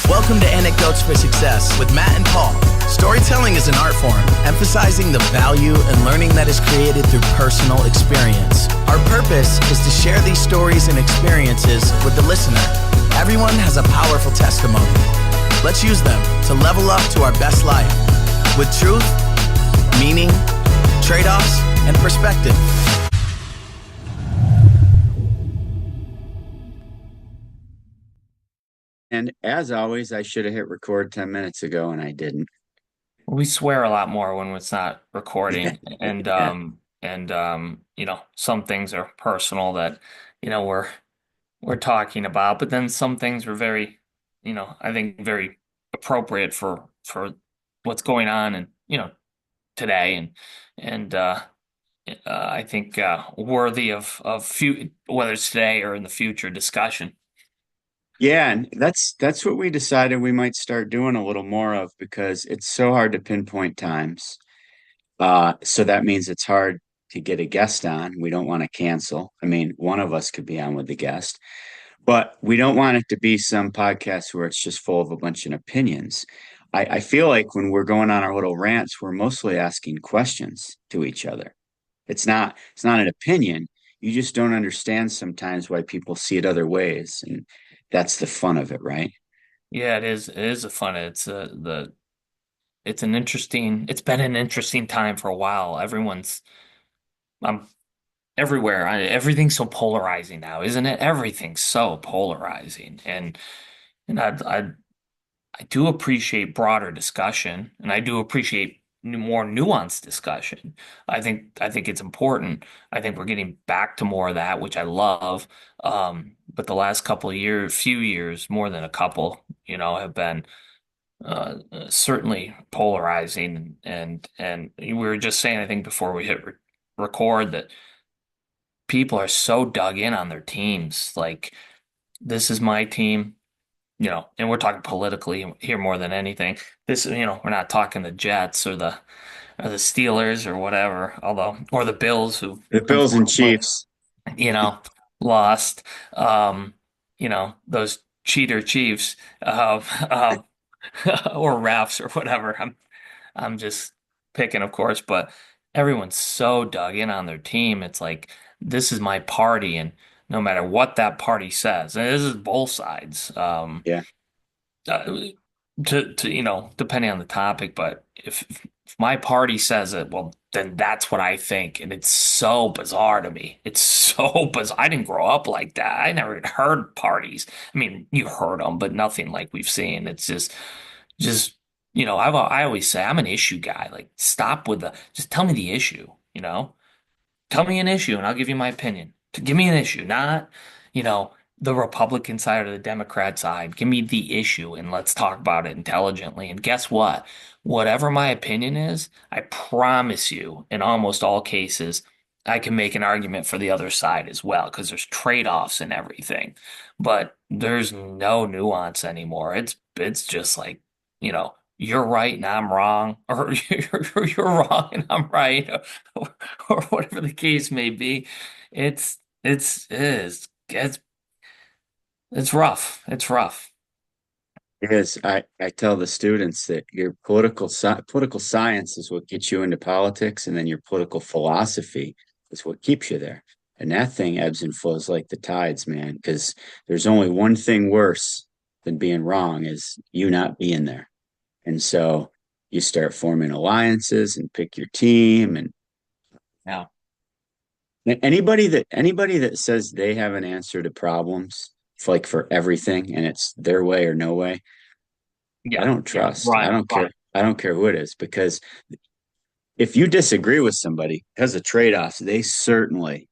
Welcome to Anecdotes for Success with Matt and Paul. Storytelling is an art form, emphasizing the value and learning that is created through personal experience. Our purpose is to share these stories and experiences with the listener. Everyone has a powerful testimony. Let's use them to level up to our best life with truth, meaning, trade-offs, and perspective. And as always, I should have hit record 10 minutes ago and I didn't. We swear a lot more when it's not recording, and Yeah. some things are personal that we're talking about, but then some things are very, I think very appropriate for what's going on and today, and I think worthy of whether it's today or in the future discussion. Yeah, and that's what we decided we might start doing a little more of because it's so hard to pinpoint times. So that means it's hard to get a guest on. We don't want to cancel. I mean, one of us could be on with the guest, but we don't want it to be some podcast where it's just full of a bunch of opinions. I feel like when we're going on our little rants, we're mostly asking questions to each other. It's not an opinion. You just don't understand sometimes why people see it other ways. And that's the fun of it, right? Yeah, it is. It is a fun. It's been an interesting time for a while. I'm everywhere. Everything's so polarizing now, isn't it? Everything's so polarizing, and I do appreciate broader discussion, and I do appreciate more nuanced discussion. I think it's important. I think we're getting back to more of that, which I love. But the last few years, more than a couple, have been certainly polarizing. And we were just saying, I think before we hit record, that people are so dug in on their teams. Like, this is my team. And we're talking politically here more than anything. We're not talking the Jets or the Steelers or whatever, or the Bills who The Bills and unfortunately, Chiefs. you know, lost. Those cheater Chiefs, or refs or whatever. I'm just picking, of course, but everyone's so dug in on their team. It's like, this is my party, and no matter what that party says, and this is both sides. Yeah. Uh, Depending on the topic, but if my party says it, well, then that's what I think, and it's so bizarre to me. It's so bizarre. I didn't grow up like that. I never even heard parties. I mean, you heard them, but nothing like we've seen. It's just I always say I'm an issue guy. Like, stop with just tell me the issue. Tell me an issue, and I'll give you my opinion. To give me an issue, not you know the Republican side or the Democrat side. Give me the issue, and let's talk about it intelligently. And guess what? Whatever my opinion is, I promise you, in almost all cases, I can make an argument for the other side as well, because there's trade-offs and everything. But there's no nuance anymore. It's just like, you're right and I'm wrong, or you're wrong and I'm right, or whatever the case may be. It's rough. It's rough. Because I tell the students that your political science is what gets you into politics, and then your political philosophy is what keeps you there. And that thing ebbs and flows like the tides, man. Because there's only one thing worse than being wrong is you not being there. And so you start forming alliances and pick your team. And Yeah. anybody that says they have an answer to problems, like for everything, and it's their way or no way, I Yeah. don't Yeah. trust. I Right. don't care. I don't care who it is, because if you disagree with somebody because of trade-offs, they certainly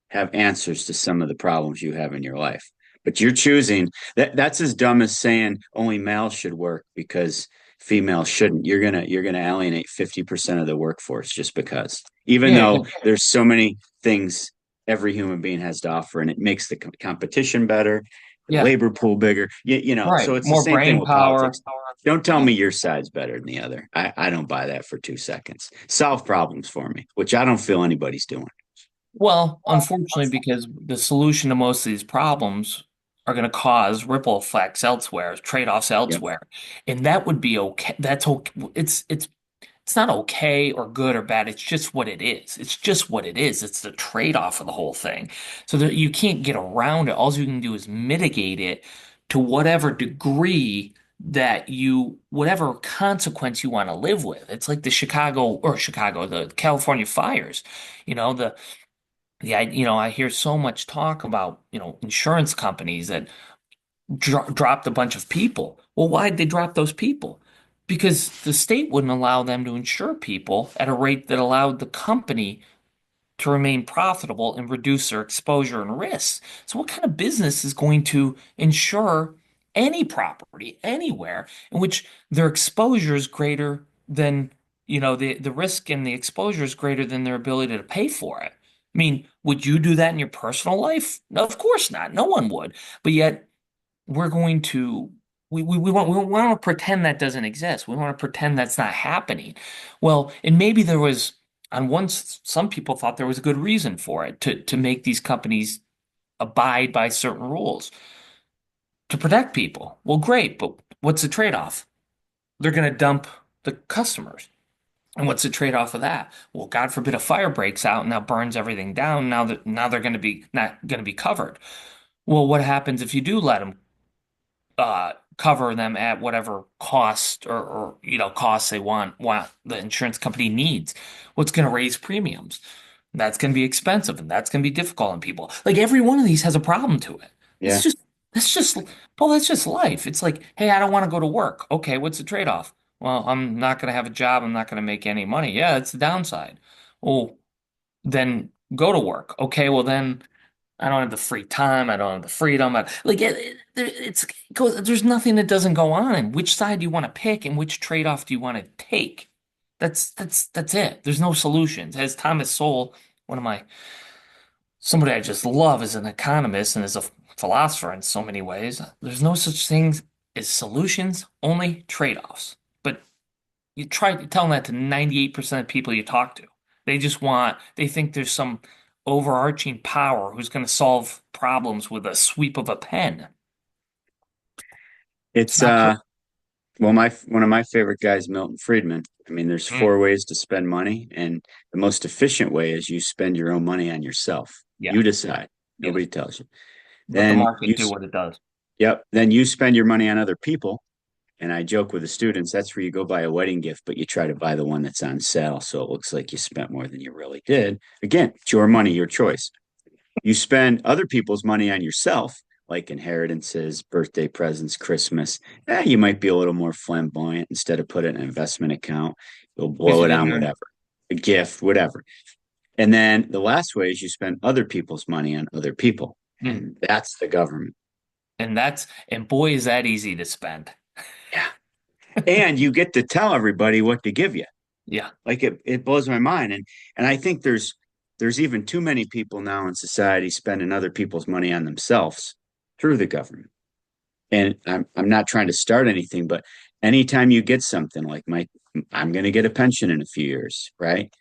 have answers to some of the problems you have in your life. But you're choosing that's as dumb as saying only males should work because females shouldn't. You're gonna alienate 50% of the workforce just because. Even Yeah. though there's so many things every human being has to offer, and it makes the competition better, the Yeah. labor pool bigger. So Right. it's the More same thing brain with power. politics. Don't tell me your side's better than the other. I don't buy that for 2 seconds. Solve problems for me, which I don't feel anybody's doing. Well, unfortunately, because the solution to most of these problems are going to cause ripple effects elsewhere, trade-offs Yep. elsewhere. And that would be okay. That's okay. It's not okay or good or bad. It's just what it is. It's just what it is. It's the trade-off of the whole thing. So that you can't get around it. All you can do is mitigate it to whatever degree that whatever consequence you want to live with. It's like the California fires. You know, I hear so much talk about, insurance companies that dropped a bunch of people. Well, why'd they drop those people? Because the state wouldn't allow them to insure people at a rate that allowed the company to remain profitable and reduce their exposure and risks. So, what kind of business is going to insure any property anywhere in which their exposure is greater than, the risk and the exposure is greater than their ability to pay for it? I mean, would you do that in your personal life? No, of course not. No one would. But yet, we're going to we want to pretend that doesn't exist. We want to pretend that's not happening. Well, and maybe there was on one some people thought there was a good reason for it to make these companies abide by certain rules to protect people. Well, great, but what's the trade-off? They're going to dump the customers. And what's the trade-off of that? Well, God forbid a fire breaks out and now burns everything down. Now they're going to be not going to be covered. Well, what happens if you do let them cover them at whatever cost or costs they want the insurance company needs? What's going to raise premiums? That's going to be expensive and that's going to be difficult on people. Like every one of these has a problem to it. It's Yeah. just that's just well, that's just life. It's like, hey, I don't want to go to work. Okay, what's the trade-off? Well, I'm not going to have a job. I'm not going to make any money. Yeah, that's the downside. Well, then go to work. Okay, well then I don't have the free time. I don't have the freedom. Like there's nothing that doesn't go on. And which side do you want to pick, and which trade-off do you want to take? That's it. There's no solutions. As Thomas Sowell, one of my somebody I just love as an economist and as a philosopher in so many ways, there's no such thing as solutions, only trade-offs. But you try telling that to 98% of people you talk to. They think there's some overarching power who's going to solve problems with a sweep of a pen. It's It's not true. well, my one of my favorite guys, Milton Friedman. I mean, there's Mm, 4 ways to spend money, and the most efficient way is you spend your own money on yourself. yeah, You decide. yeah. Nobody tells you. Let the Then market do what it does. yep. Then you spend your money on other people. And I joke with the students, that's where you go buy a wedding gift, but you try to buy the one that's on sale. So it looks like you spent more than you really did. Again, it's your money, your choice. You spend other people's money on yourself, like inheritances, birthday presents, Christmas. You might be a little more flamboyant. Instead of put it in an investment account, you'll Because blow you it didn't on earn it. whatever, a gift, whatever. And then the last way is you spend other people's money on other people. Mm. And that's the government. And boy, is that easy to spend. Yeah. And you get to tell everybody what to give you. Yeah. Like it blows my mind. And I think there's even too many people now in society spending other people's money on themselves through the government. And I'm not trying to start anything, but anytime you get something like I'm going to get a pension in a few years, right?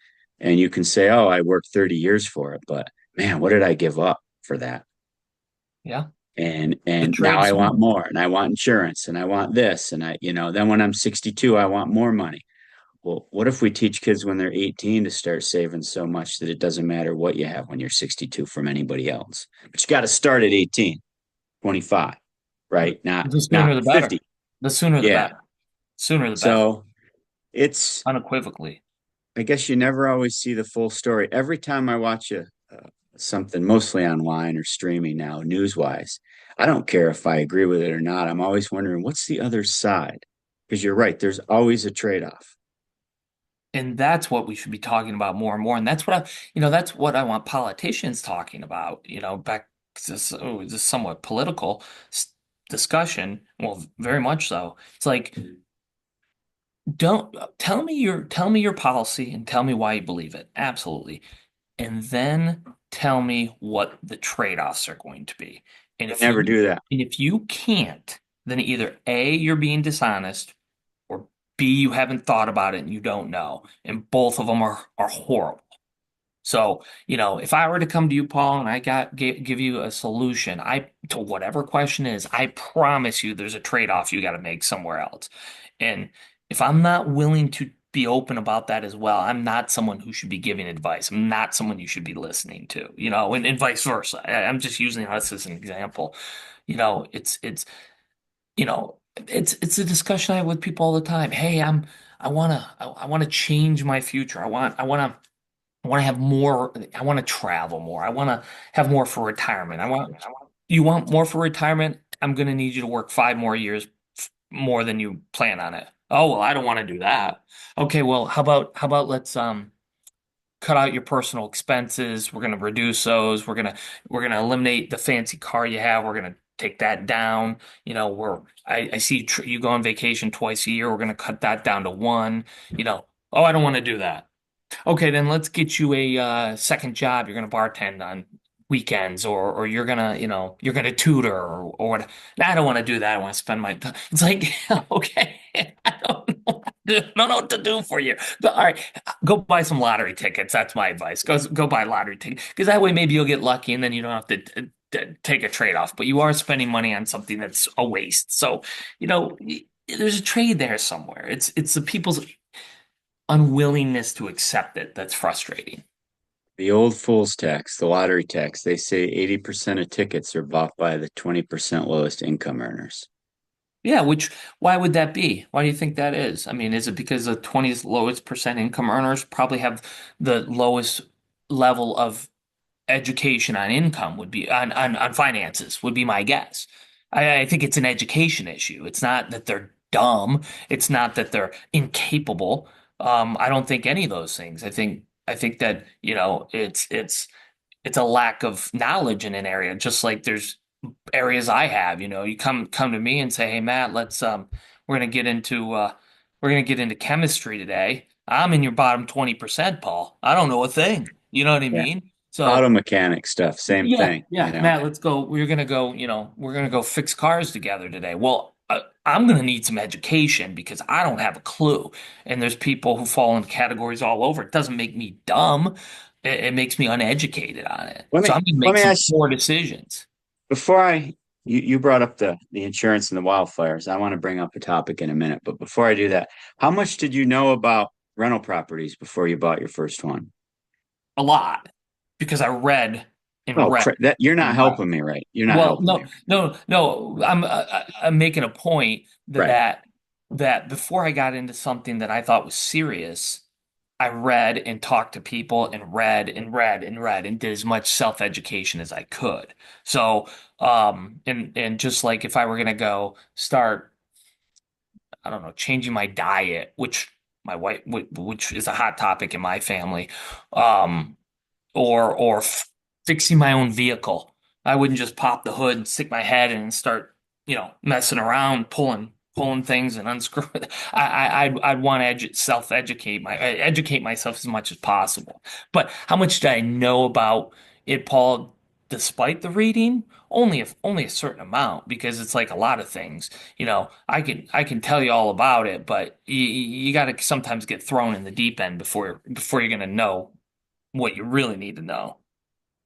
And you can say, "Oh, I worked 30 years for it, but man, what did I give up for that?" Yeah. The And now trade I want soon. more, and I want insurance, and I want this, and then when I'm 62, I want more money. Well, what if we teach kids when they're 18 to start saving so much that it doesn't matter what you have when you're 62 from anybody else? But you got to start at 18, 25, right? The Not sooner the better. 50. The sooner the Yeah. better. Sooner the better. So it's Unequivocally. I guess you never always see the full story. Every time I watch something, mostly online or streaming now, news wise, I don't care if I agree with it or not. I'm always wondering what's the other side? Because you're right, there's always a trade off. And that's what we should be talking about more and more. And that's what I want politicians talking about, back to this somewhat political discussion. Well, very much so. It's like, don't tell me your policy and tell me why you believe it. Absolutely. And then tell me what the trade-offs are going to be. And They if you never do that. and if you can't, then either A, you're being dishonest, or B, you haven't thought about it and you don't know. And both of them are horrible. So, if I were to come to you, Paul, and give you a solution, to whatever question is, I promise you there's a trade-off you got to make somewhere else. And if I'm not willing to be open about that as well, I'm not someone who should be giving advice. I'm not someone you should be listening to, and vice versa. I'm just using us as an example. You know, it's a discussion I have with people all the time. Hey, I wanna change my future. I want to have more. I want to travel more. I want to have more for retirement. You want more for retirement? I'm going to need you to work 5 more years more than you plan on it. Oh, well, I don't want to do that. Okay, well, how about let's cut out your personal expenses. We're going to reduce those. We're going to eliminate the fancy car you have. We're going to take that down. I see you go on vacation twice a year. We're going to cut that down to one. Oh, I don't want to do that. Okay, then let's get you a second job. You're gonna bartend on weekends, or you're gonna, you're gonna tutor, or what? Nah, I don't want to do that. I want to spend my time. It's like, okay, I don't know what to do for you. But all right, go buy some lottery tickets. That's my advice. Go buy a lottery ticket because that way maybe you'll get lucky, and then you don't have to take a trade off. But you are spending money on something that's a waste. So, there's a trade there somewhere. It's the people's unwillingness to accept it that's frustrating. The old fool's tax, the lottery tax, they say 80% of tickets are bought by the 20% lowest income earners. Yeah, why would that be? Why do you think that is? I mean, is it because the 20th lowest percent income earners probably have the lowest level of education on income would be on finances would be my guess. I think it's an education issue. It's not that they're dumb. It's not that they're incapable. I don't think any of those things. I think that, it's a lack of knowledge in an area, just like there's areas I have. You come to me and say, "Hey, Matt, we're gonna get into chemistry today." I'm in your bottom 20%, Paul. I don't know a thing. You know what I Yeah. mean? Auto So mechanic stuff, same yeah, thing, yeah, Matt, let's go. We're gonna go fix cars together today. Well, I'm gonna need some education because I don't have a clue. And there's people who fall in categories all over. It doesn't make me dumb. It makes me uneducated on it. Let So me I'm gonna let make me some ask poor decisions. before you brought up the insurance and the wildfires. I want to bring up a topic in a minute, but before I do that, how much did you know about rental properties before you bought your first one? A lot because I read and Oh, read that you're not and read. helping me, right? You're not Well, helping me. no, no, no. I'm making a point that Right. that that before I got into something that I thought was serious, I read and talked to people and read and read and read and did as much self-education as I could. So, and just like if I were gonna go start, I don't know, changing my diet, which my wife, which is a hot topic in my family, um, or fixing my own vehicle. I wouldn't just pop the hood and stick my head in and start, messing around, pulling things and unscrewing. I'd want to educate myself as much as possible. But how much did I know about it, Paul? Despite the reading, only a certain amount because it's like a lot of things. I can tell you all about it, but you got to sometimes get thrown in the deep end before you're gonna know what you really need to know.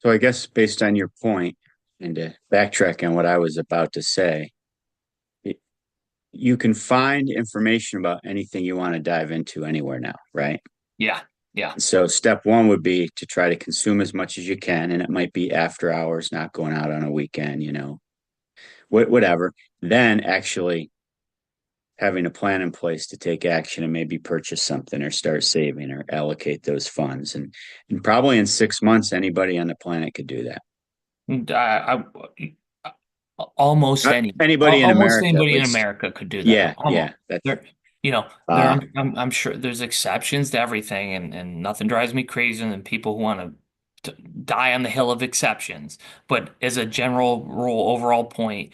So I guess based on your point and to backtrack on what I was about to say, it- you can find information about anything you want to dive into anywhere now, right? Yeah, yeah. So step one would be to try to consume as much as you can, and it might be after hours, not going out on a weekend, whatever. Then actually having a plan in place to take action and maybe purchase something or start saving or allocate those funds. And probably in 6 months, anybody on the planet could do that. Almost Anybody in almost America, at anybody in least. America could do that. Yeah, Almost. yeah. That's There. uh I'm sure there's exceptions to everything, and nothing drives me crazier than people who want to die on the hill of exceptions. But as a general rule, overall point,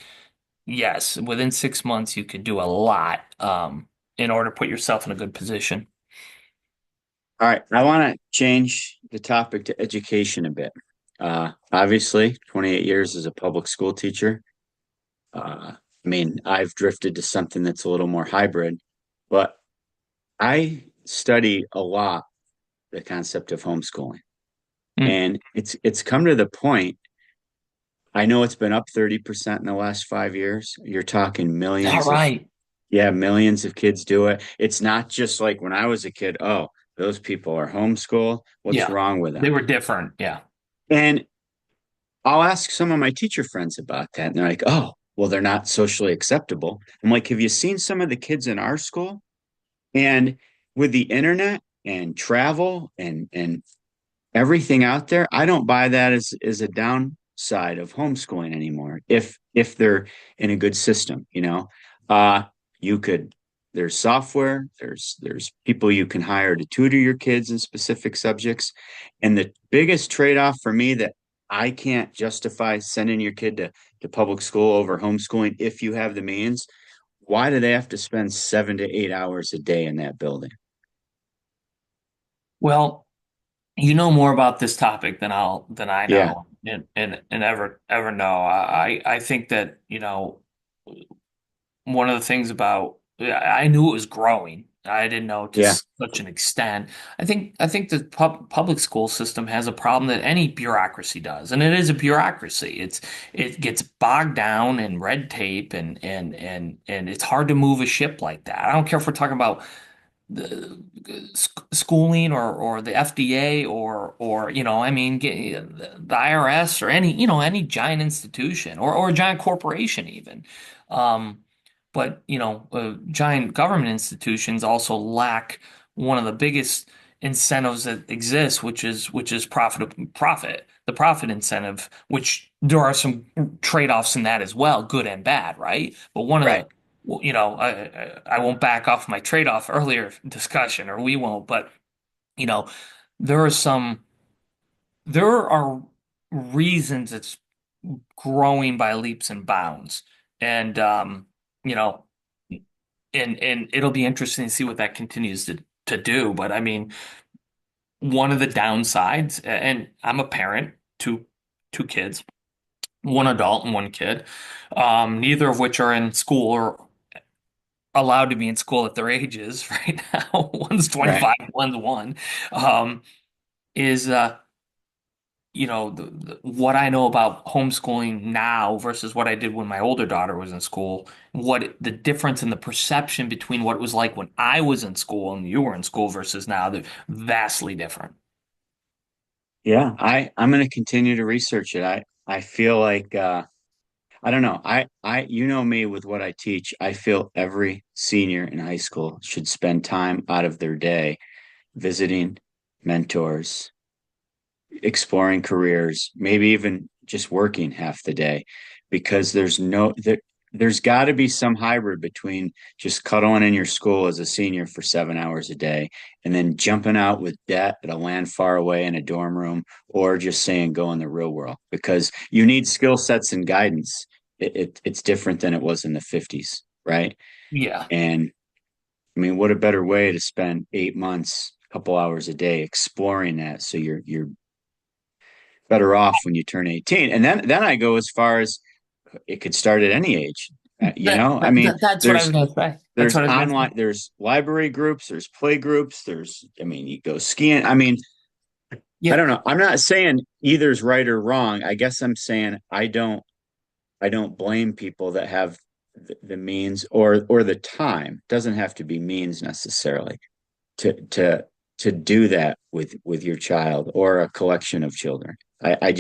yes, within 6 months you could do a lot, in order to put yourself in a good position. all right. I want to change the topic to education a bit. Obviously, 28 years as a public school teacher. I mean, I've drifted to something that's a little more hybrid, but I study a lot the concept of homeschooling. Mm. And it's come to the point, I know it's been up 30% in the last 5 years. You're talking All millions of, right. yeah, millions of kids do it. It's not just like when I was a kid, oh, those people are homeschool. What's Yeah. wrong with They them? were different. Yeah. And I'll ask some of my teacher friends about that. And they're like, oh, well, they're not socially acceptable. I'm like, have you seen some of the kids in our school? And with the internet and travel and everything out there, I don't buy that as a downside of homeschooling anymore. If they're in a good system, uh, you could. There's software. There's people you can hire to tutor your kids in specific subjects, and the biggest trade-off for me that I can't justify sending your kid to public school over homeschooling if you have the means. Why do they have to spend 7 to 8 hours a day in that building? Well, you know more about this topic than I Yeah, know and ever know. I think that, one of the things about yeah, I knew it was growing. I didn't know to yeah, such an extent. I think the public school system has a problem that any bureaucracy does, and it is a bureaucracy. It gets bogged down in red tape and it's hard to move a ship like that. I don't care if we're talking about the schooling or the FDA or I mean the IRS or any giant institution or a giant corporation even. Um, but giant government institutions also lack one of the biggest incentives that exists, which is the profit incentive, which there are some trade-offs in that as well, good and bad, right? But one of right. the well, I won't back off my trade-off earlier discussion, or we won't, but you know, there are some, there are reasons it's growing by leaps and bounds, and you know, and it'll be interesting to see what that continues to do. But I mean, one of the downsides, and I'm a parent, two kids, one adult and one kid, neither of which are in school or allowed to be in school at their ages right now. One's Right. 25, one's one. Um, is what I know about homeschooling now versus what I did when my older daughter was in school, what the difference in the perception between what it was like when I was in school and you were in school versus now, they're vastly different. Yeah, I'm going to continue to research it. I feel like I don't know. You know me with what I teach. I feel every senior in high school should spend time out of their day visiting mentors, exploring careers, maybe even just working half the day, because there's got to be some hybrid between just cuddling in your school as a senior for 7 hours a day and then jumping out with debt at a land far away in a dorm room, or just saying go in the real world because you need skill sets and guidance. It's different than it was in the 50s, right? Yeah. And I mean, what a better way to spend 8 months, a couple hours a day exploring that, so you're better off when you turn 18. And then I go as far as it could start at any age. I mean, That's what I was there's going to say. That's there's what I was going to say. online, there's library groups, there's play groups, I mean, you go skiing. I mean, I Yeah. don't know. I'm not saying either's right or wrong. I guess I'm saying I don't blame people that have the means or the time. It doesn't have to be means necessarily to to do that with your child or a collection of children. I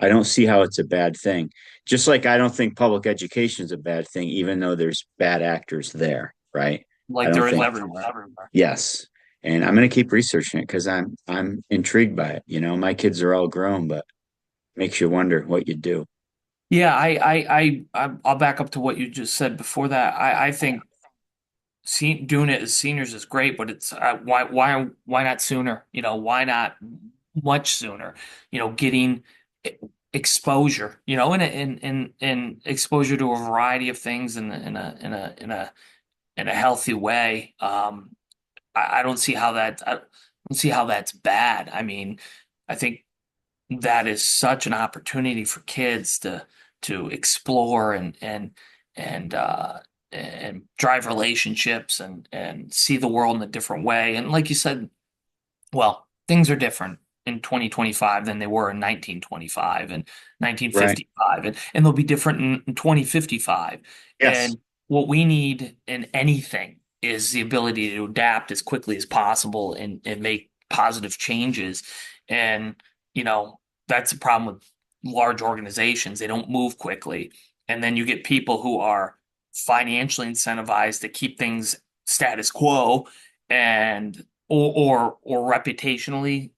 don't see how it's a bad thing. Just like I don't think public education is a bad thing, even though there's bad actors there, right? I Like don't there is think everywhere. yes. And I'm going to keep researching it because I'm intrigued by it. My kids are all grown, but makes you wonder what you do. Yeah, I'll back up to what you just said before that. I think doing it as seniors is great, but it's why not sooner? Why not much sooner? Getting e- exposure, and exposure to a variety of things in a healthy way. I don't see how I don't see how that's bad. I mean, I think that is such an opportunity for kids to explore and and drive relationships and see the world in a different way. And like you said, well, things are different in 2025 than they were in 1925 and Right. 1955, and they'll be different in 2055. Yes. And what we need in anything is the ability to adapt as quickly as possible and make positive changes. And, you know, that's a problem with large organizations. They don't move quickly. And then you get people who are financially incentivized to keep things status quo and or reputationally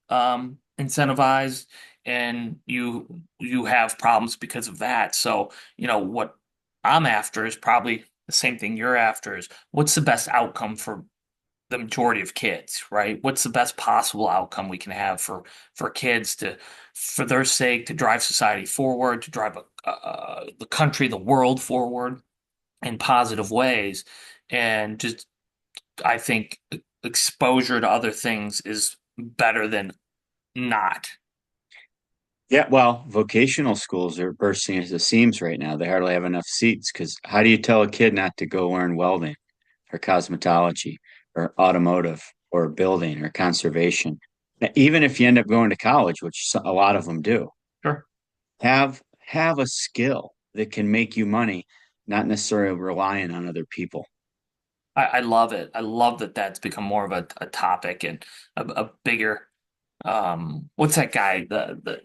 incentivized, and you have problems because of that. So, you know, what I'm after is probably the same thing you're after, is what's the best outcome for the majority of kids, right? What's the best possible outcome we can have for kids to, for their sake, to drive society forward, to drive the country, the world forward in positive ways. And just, I think exposure to other things is better than not. Yeah, well, vocational schools are bursting at the seams right now. They hardly have enough seats because how do you tell a kid not to go learn welding or cosmetology or automotive or building or conservation? Even if you end up going to college, which a lot of them do, Sure. have a skill that can make you money, not necessarily relying on other people. I love it. I love that that's become more of a topic and a bigger what's that guy? The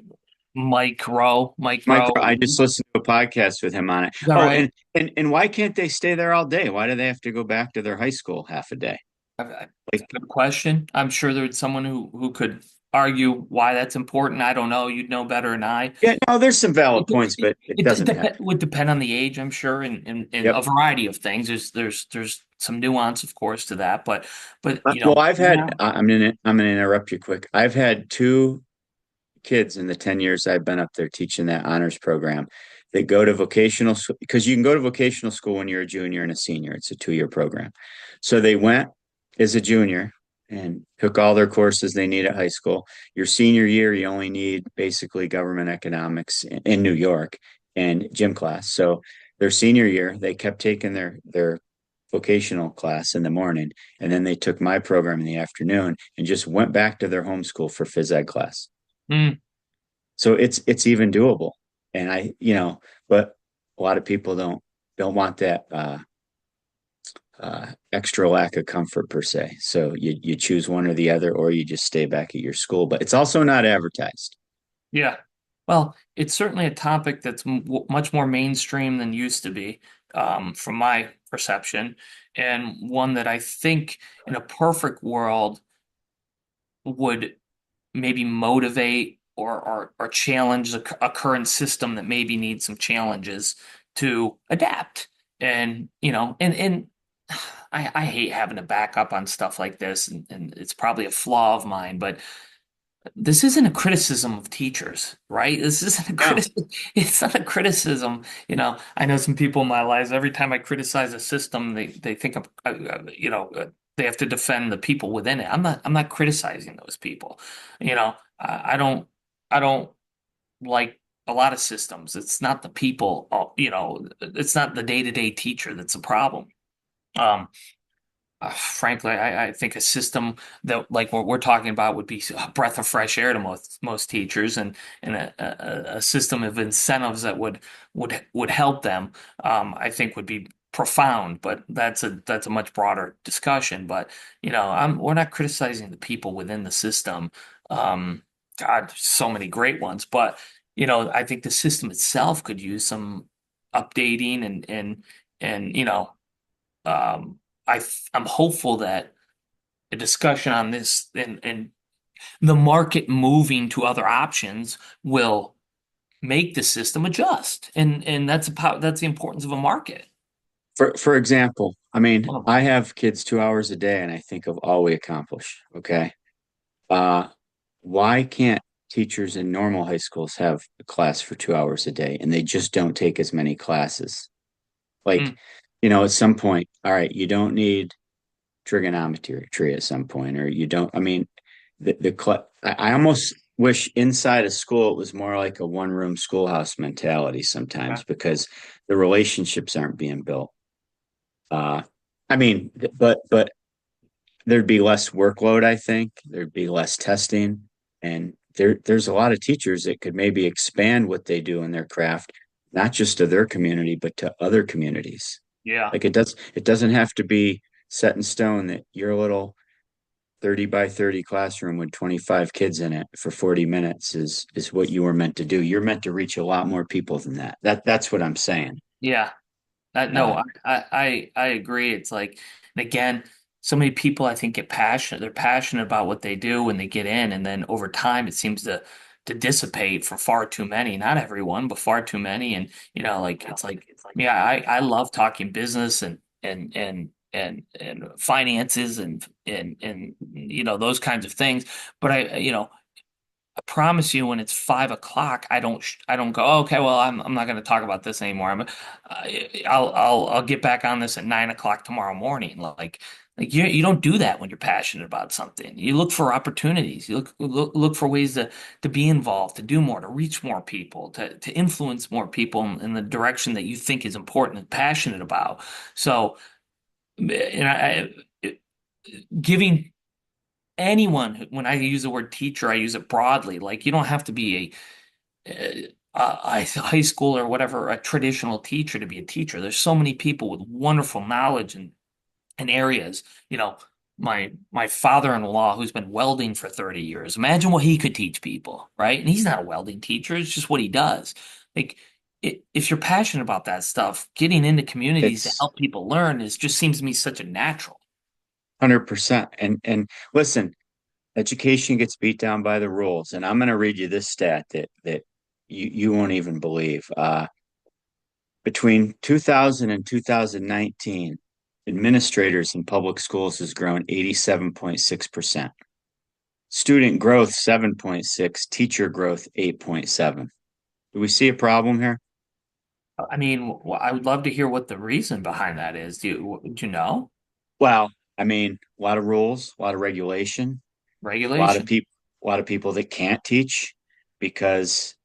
Mike Mike, Rowe. I just listened to a podcast with him on it. Is that Oh, right? and why can't they stay there all day? Why do they have to go back to their high school half a day? It's Like, a good question. I'm sure there's someone who could argue why that's important. I don't know. You'd know better than I. yeah, no, there's some valid It, points, it, but it doesn't have. would depend on the age, I'm sure, and Yep. a variety of things. There's some nuance, of course, to that, but you Well, know, yeah. I'm gonna interrupt you quick. I've had two kids in the 10 years I've been up there teaching that honors program. They go to vocational because you can go to vocational school when you're a junior and a senior. It's a 2 year program. So they went as a junior and took all their courses they need at high school. Your senior year, you only need basically government economics in New York and gym class. So their senior year, they kept taking their vocational class in the morning, and then they took my program in the afternoon and just went back to their home school for phys ed class. Mm, So it's even doable. And but a lot of people don't want that extra lack of comfort per se. So you choose one or the other, or you just stay back at your school. But it's also not advertised. yeah. Well, it's certainly a topic that's much more mainstream than used to be, from my perception, and one that I think in a perfect world would maybe motivate or challenge a current system that maybe needs some challenges to adapt. And you know, and I hate having to back up on stuff like this, and it's probably a flaw of mine, but this isn't a criticism of teachers, right? This isn't a No, criticism. It's not a criticism. You know, I know some people in my lives, every time I criticize a system, they think of, they have to defend the people within it. I'm not criticizing those people. You know, I don't like a lot of systems. It's not the people, it's not the day-to-day teacher that's a problem. Um, frankly, I think a system that like what we're talking about would be a breath of fresh air to most teachers, and a system of incentives that would help them. I think would be profound, but that's a much broader discussion. But you know, we're not criticizing the people within the system. Um, God, there's so many great ones, but you know, I think the system itself could use some updating and you know. I'm hopeful that a discussion on this and the market moving to other options will make the system adjust, and that's the importance of a market. for example, I mean, One of them. I have kids 2 hours a day, and I think of all we accomplish. Okay, uh, why can't teachers in normal high schools have a class for 2 hours a day, and they just don't take as many classes? Like, Mm, at some point, all right, you don't need trigonometry at some point, or you don't. I mean, I almost wish inside a school it was more like a one room schoolhouse mentality okay. sometimes because the relationships aren't being built. Uh, I mean, but there'd be less workload. I think there'd be less testing, and there's a lot of teachers that could maybe expand what they do in their craft, not just to their community, but to other communities. Yeah. Like it doesn't have to be set in stone that your little 30 by 30 classroom with 25 kids in it for 40 minutes is what you were meant to do. You're meant to reach a lot more people than that. That's what I'm saying. Yeah. No, Uh, I agree. It's like, and again, so many people I think get passionate. They're passionate about what they do when they get in, and then over time it seems to dissipate for far too many. Not everyone, but far too many. And like it's like yeah, I love talking business and finances and those kinds of things. But I promise you, when it's 5 o'clock, I don't go, "Oh, okay, well, I'm not going to talk about this anymore. I'll get back on this at 9 o'clock tomorrow morning." Like you don't do that when you're passionate about something. You look for opportunities. You look for ways to be involved, to do more, to reach more people, to influence more people in the direction that you think is important and passionate about. So, and giving anyone, when I use the word teacher, I use it broadly. Like, you don't have to be a high school or whatever, a traditional teacher to be a teacher. There's so many people with wonderful knowledge and areas. My father-in-law, who's been welding for 30 years, imagine what he could teach people, right? And he's not a welding teacher, it's just what he does. Like, if you're passionate about that stuff, getting into communities to it's help people learn just seems to me such a natural. 100%. And listen, education gets beat down by the rules. And I'm going to read you this stat that you won't even believe. Between 2000 and 2019, administrators in public schools has grown 87.6%. Student growth 7.6, teacher growth 8.7. Do we see a problem here? I mean, I would love to hear what the reason behind that is. Do you know? Well, I mean, a lot of rules, a lot of regulation, a lot of Regulation. people, a lot of people that can't teach because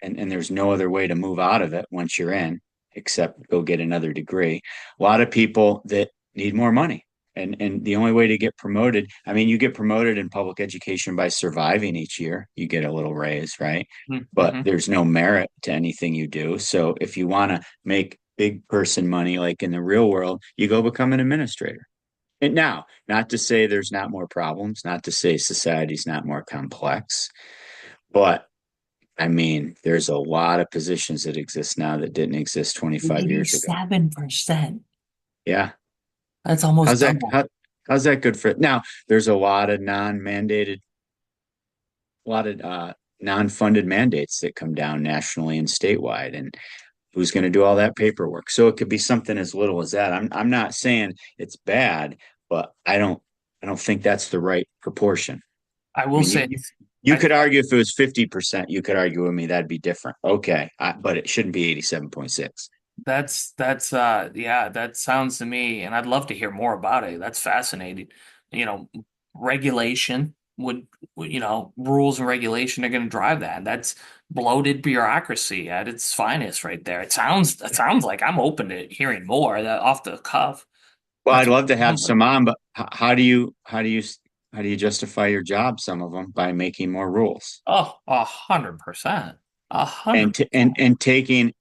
and there's no other way to move out of it once you're in except go get another degree. A lot of people that need more money. And the only way to get promoted, I mean, you get promoted in public education by surviving each year. You get a little raise, right? But Mm-hmm. there's no merit to anything you do. So if you want to make big person money like in the real world, you go become an administrator. And now, not to say there's not more problems, not to say society's not more complex, but I mean, there's a lot of positions that exist now that didn't exist 25 years ago. 87%. Yeah. That's almost How's that? double. How's that good for now? There's a lot of non-mandated, a lot of non-funded mandates that come down nationally and statewide, and who's going to do all that paperwork? So it could be something as little as that. I'm not saying it's bad, but I don't think that's the right proportion. I I will mean, say, you I could argue if it was 50%, you could argue with me that'd be different. Okay, but it shouldn't be 87.6. that's yeah, that sounds to me, and I'd love to hear more about it. That's fascinating. You know, regulation rules and regulation are going to drive that. That's bloated bureaucracy at its finest right there. It sounds like I'm open to hearing more that off the cuff. Well, I'd That's love to have some on, but how do you justify your job? Some of them by making more rules oh, 100%. A and hundred t- and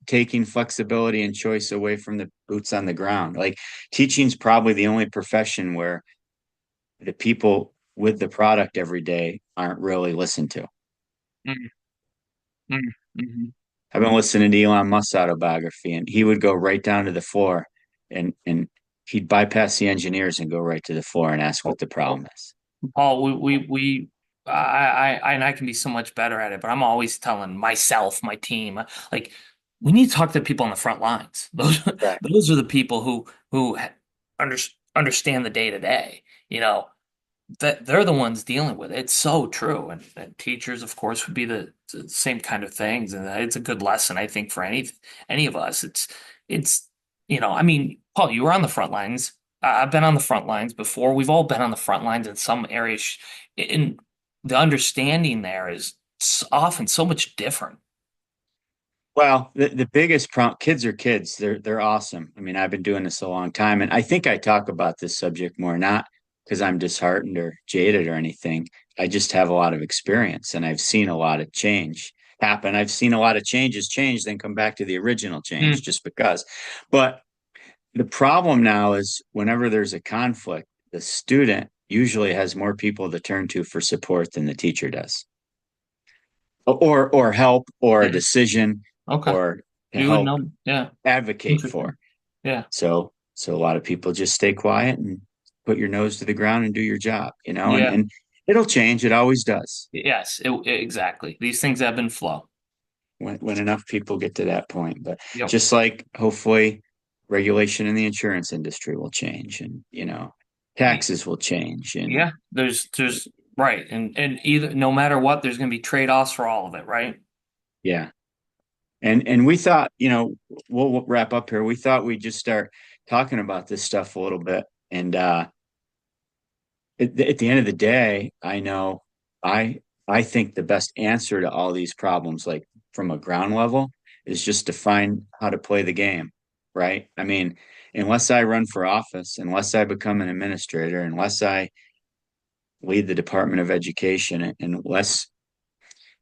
taking flexibility and choice away from the boots on the ground. Like teaching's probably the only profession where the people with the product every day aren't really listened to. Mm, mm, mhm. I've been listening to Elon Musk's autobiography, and he would go right down to the floor, and he'd bypass the engineers and go right to the floor and ask what the problem is. Paul, and I can be so much better at it, but I'm always telling myself, my team, like, we need to talk to people on the front lines. Those, Right. those are the people who under, understand the day to day. You know, that they're the ones dealing with it. It's so true. And teachers, of course, would be the same kind of things. And it's a good lesson, I think, for any of us. It's I mean, Paul, you were on the front lines. I've been on the front lines before. We've all been on the front lines in some areas. In the understanding there is often so much different. Well, the biggest problem, kids are kids. They're awesome. I mean, I've been doing this a long time, and I think I talk about this subject more. Not because I'm disheartened or jaded or anything. I just have a lot of experience and I've seen a lot of change happen. I've seen a lot of changes change, then come back to the original change Mm. just because. But the problem now is whenever there's a conflict, the student usually has more people to turn to for support than the teacher does, or help, or a Yeah. decision, Okay. or to You would help know. Yeah. advocate for. Interesting. Yeah. So a lot of people just stay quiet and put your nose to the ground and do your job, and Yeah. and it'll change. It always does Yes. Exactly. These things ebb and flow. when enough people get to that point. But Yep. just like hopefully regulation in the insurance industry will change, and taxes will change, and Yeah. There's right. And either no matter what, there's going to be trade-offs for all of it, right? yeah. And we thought, we'll wrap up here. We thought we'd just start talking about this stuff a little bit. And at the end of the day, I know I I think the best answer to all these problems, like from a ground level, is just to find how to play the game, right? I mean, unless I run for office, unless I become an administrator, unless I lead the Department of Education, and unless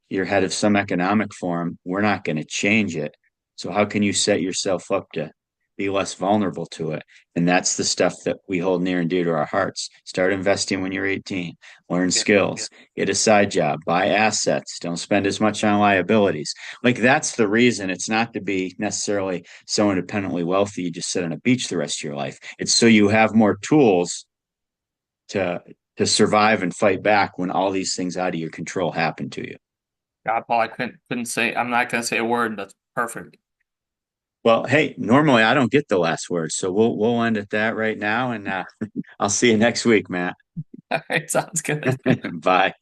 you're head of some economic forum, we're not going to change it. So how can you set yourself up to be less vulnerable to it? And that's the stuff that we hold near and dear to our hearts. Start investing when you're 18, learn Yeah. skills, get a side job, buy assets, don't spend as much on liabilities. Like that's the reason. It's not to be necessarily so independently wealthy you just sit on a beach the rest of your life. It's so you have more tools to to survive and fight back when all these things out of your control happen to you. God, Paul, I couldn't say. I'm not going to say a word. That's perfect. Well, hey, normally I don't get the last word, so we'll end at that right now, and I'll see you next week, Matt. All right. Sounds good. Bye.